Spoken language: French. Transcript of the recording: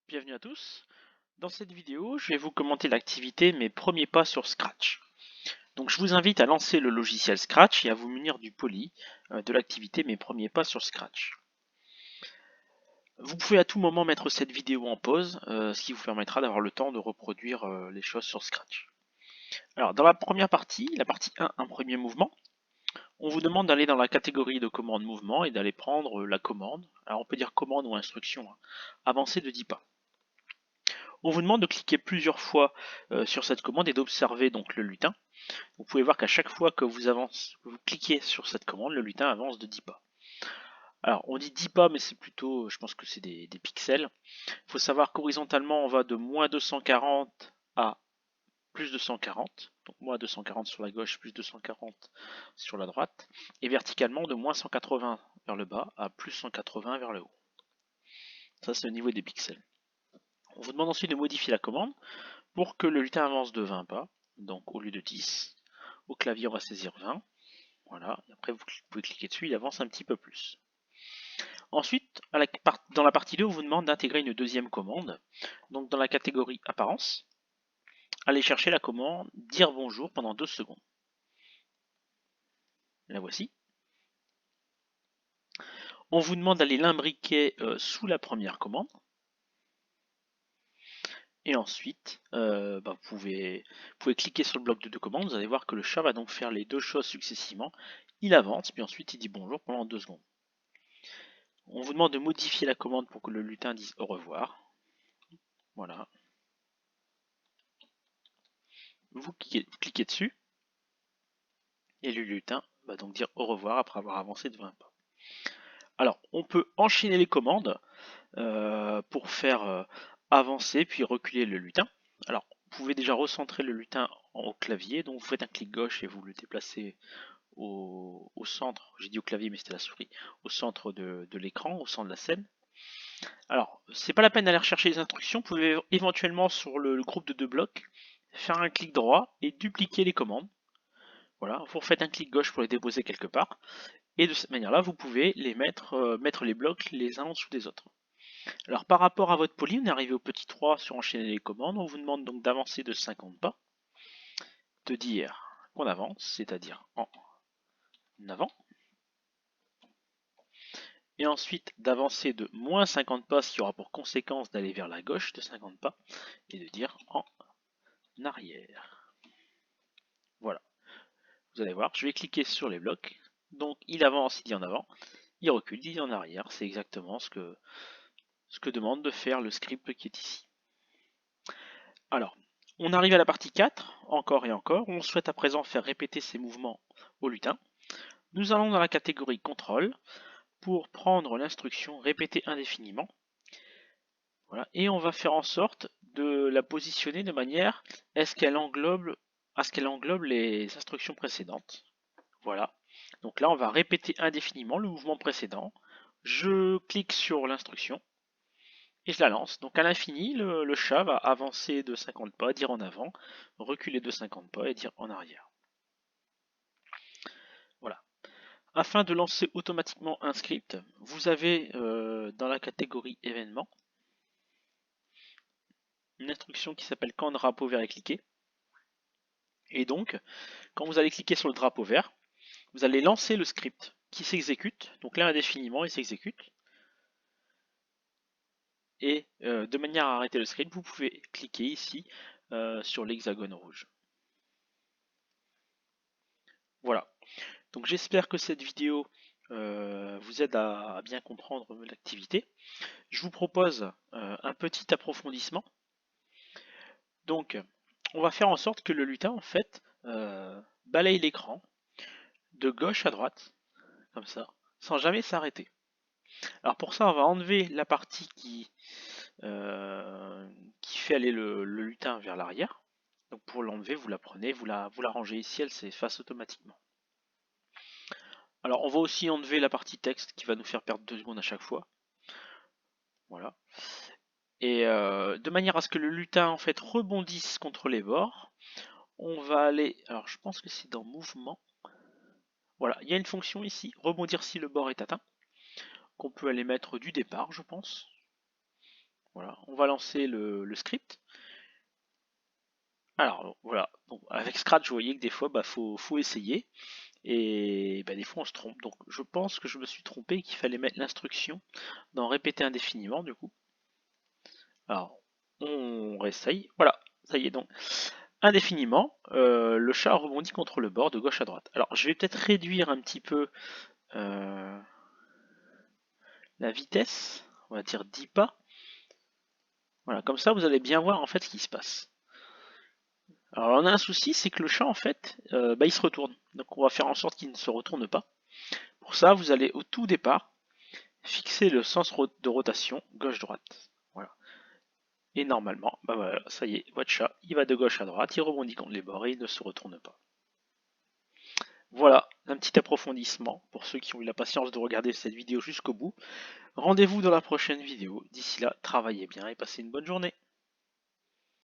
Bienvenue à tous. Dans cette vidéo, je vais vous commenter l'activité Mes premiers pas sur Scratch. Donc je vous invite à lancer le logiciel Scratch et à vous munir du poly de l'activité Mes premiers pas sur Scratch. Vous pouvez à tout moment mettre cette vidéo en pause, ce qui vous permettra d'avoir le temps de reproduire les choses sur Scratch. Alors dans la première partie, la partie 1, un premier mouvement, on vous demande d'aller dans la catégorie de commande mouvement et d'aller prendre la commande, alors on peut dire commande ou instruction, avancée de 10 pas. On vous demande de cliquer plusieurs fois sur cette commande et d'observer donc le lutin. Vous pouvez voir qu'à chaque fois que vous cliquez sur cette commande, le lutin avance de 10 pas. Alors on dit 10 pas, mais c'est plutôt, je pense que c'est des pixels. Il faut savoir qu'horizontalement, on va de moins 240 à plus 240. Donc moins 240 sur la gauche, plus 240 sur la droite. Et verticalement, de moins 180 vers le bas à plus 180 vers le haut. Ça, c'est au niveau des pixels. On vous demande ensuite de modifier la commande pour que le lutin avance de 20 pas, donc au lieu de 10. Au clavier, on va saisir 20. Voilà, et après vous pouvez cliquer dessus, il avance un petit peu plus. Ensuite, dans la partie 2, on vous demande d'intégrer une deuxième commande. Donc dans la catégorie apparence, allez chercher la commande dire bonjour pendant 2 secondes. La voici. On vous demande d'aller l'imbriquer sous la première commande. Et ensuite, vous pouvez cliquer sur le bloc de 2 commandes. Vous allez voir que le chat va donc faire les deux choses successivement. Il avance, puis ensuite il dit bonjour pendant 2 secondes. On vous demande de modifier la commande pour que le lutin dise au revoir. Voilà. Vous cliquez dessus et le lutin va donc dire au revoir après avoir avancé de 20 pas. Alors, on peut enchaîner les commandes pour faire avancer puis reculer le lutin. Alors, vous pouvez déjà recentrer le lutin au clavier, donc vous faites un clic gauche et vous le déplacez au centre, j'ai dit au clavier mais c'était la souris, au centre de l'écran, au centre de la scène. Alors, c'est pas la peine d'aller rechercher les instructions, vous pouvez éventuellement sur le groupe de 2 blocs faire un clic droit et dupliquer les commandes. Voilà, vous refaites un clic gauche pour les déposer quelque part, et de cette manière-là, vous pouvez les mettre les blocs les uns en dessous des autres. Alors par rapport à votre poly, on est arrivé au petit 3 sur enchaîner les commandes, on vous demande donc d'avancer de 50 pas, de dire qu'on avance, c'est-à-dire en avant, et ensuite d'avancer de moins 50 pas, ce qui aura pour conséquence d'aller vers la gauche de 50 pas, et de dire en arrière. Voilà, vous allez voir, je vais cliquer sur les blocs, donc il avance, il dit en avant, il recule, il dit en arrière, c'est exactement ce que demande de faire le script qui est ici. Alors, on arrive à la partie 4, encore et encore, on souhaite à présent faire répéter ces mouvements au lutin. Nous allons dans la catégorie contrôle pour prendre l'instruction répéter indéfiniment. Voilà, et on va faire en sorte de la positionner de manière à ce qu'elle englobe les instructions précédentes. Voilà, donc là on va répéter indéfiniment le mouvement précédent. Je clique sur l'instruction et je la lance. Donc à l'infini, le chat va avancer de 50 pas, dire en avant, reculer de 50 pas et dire en arrière. Voilà. Afin de lancer automatiquement un script, vous avez dans la catégorie événements une instruction qui s'appelle quand drapeau vert est cliqué. Et donc, quand vous allez cliquer sur le drapeau vert, vous allez lancer le script qui s'exécute. Donc là, indéfiniment, il s'exécute. Et de manière à arrêter le script, vous pouvez cliquer ici sur l'hexagone rouge. Voilà. Donc j'espère que cette vidéo vous aide à bien comprendre l'activité. Je vous propose un petit approfondissement. Donc, on va faire en sorte que le lutin, en fait, balaye l'écran de gauche à droite, comme ça, sans jamais s'arrêter. Alors pour ça, on va enlever la partie qui fait aller le lutin vers l'arrière. Donc pour l'enlever, vous la prenez, vous la rangez ici, elle s'efface automatiquement. Alors on va aussi enlever la partie texte qui va nous faire perdre 2 secondes à chaque fois. Voilà. Et de manière à ce que le lutin en fait rebondisse contre les bords, on va aller, alors je pense que c'est dans mouvement. Voilà, il y a une fonction ici, rebondir si le bord est atteint, qu'on peut aller mettre du départ, je pense. Voilà, on va lancer le script. Alors voilà, bon, avec Scratch, vous voyez que des fois, faut essayer. Et bah, des fois, on se trompe. Donc je pense que je me suis trompé, qu'il fallait mettre l'instruction dans répéter indéfiniment, du coup. Alors, on réessaye. Voilà, ça y est donc. Indéfiniment, le chat rebondit contre le bord de gauche à droite. Alors, je vais peut-être réduire un petit peu euh, la vitesse. On va dire 10 pas. Voilà, comme ça, vous allez bien voir en fait ce qui se passe. Alors, on a un souci, c'est que le chat, en fait, il se retourne. Donc, on va faire en sorte qu'il ne se retourne pas. Pour ça, vous allez au tout départ fixer le sens de rotation gauche-droite. Voilà. Et normalement, bah voilà, ça y est, votre chat, il va de gauche à droite, il rebondit contre les bords et il ne se retourne pas. Voilà, un petit approfondissement pour ceux qui ont eu la patience de regarder cette vidéo jusqu'au bout. Rendez-vous dans la prochaine vidéo. D'ici là, travaillez bien et passez une bonne journée.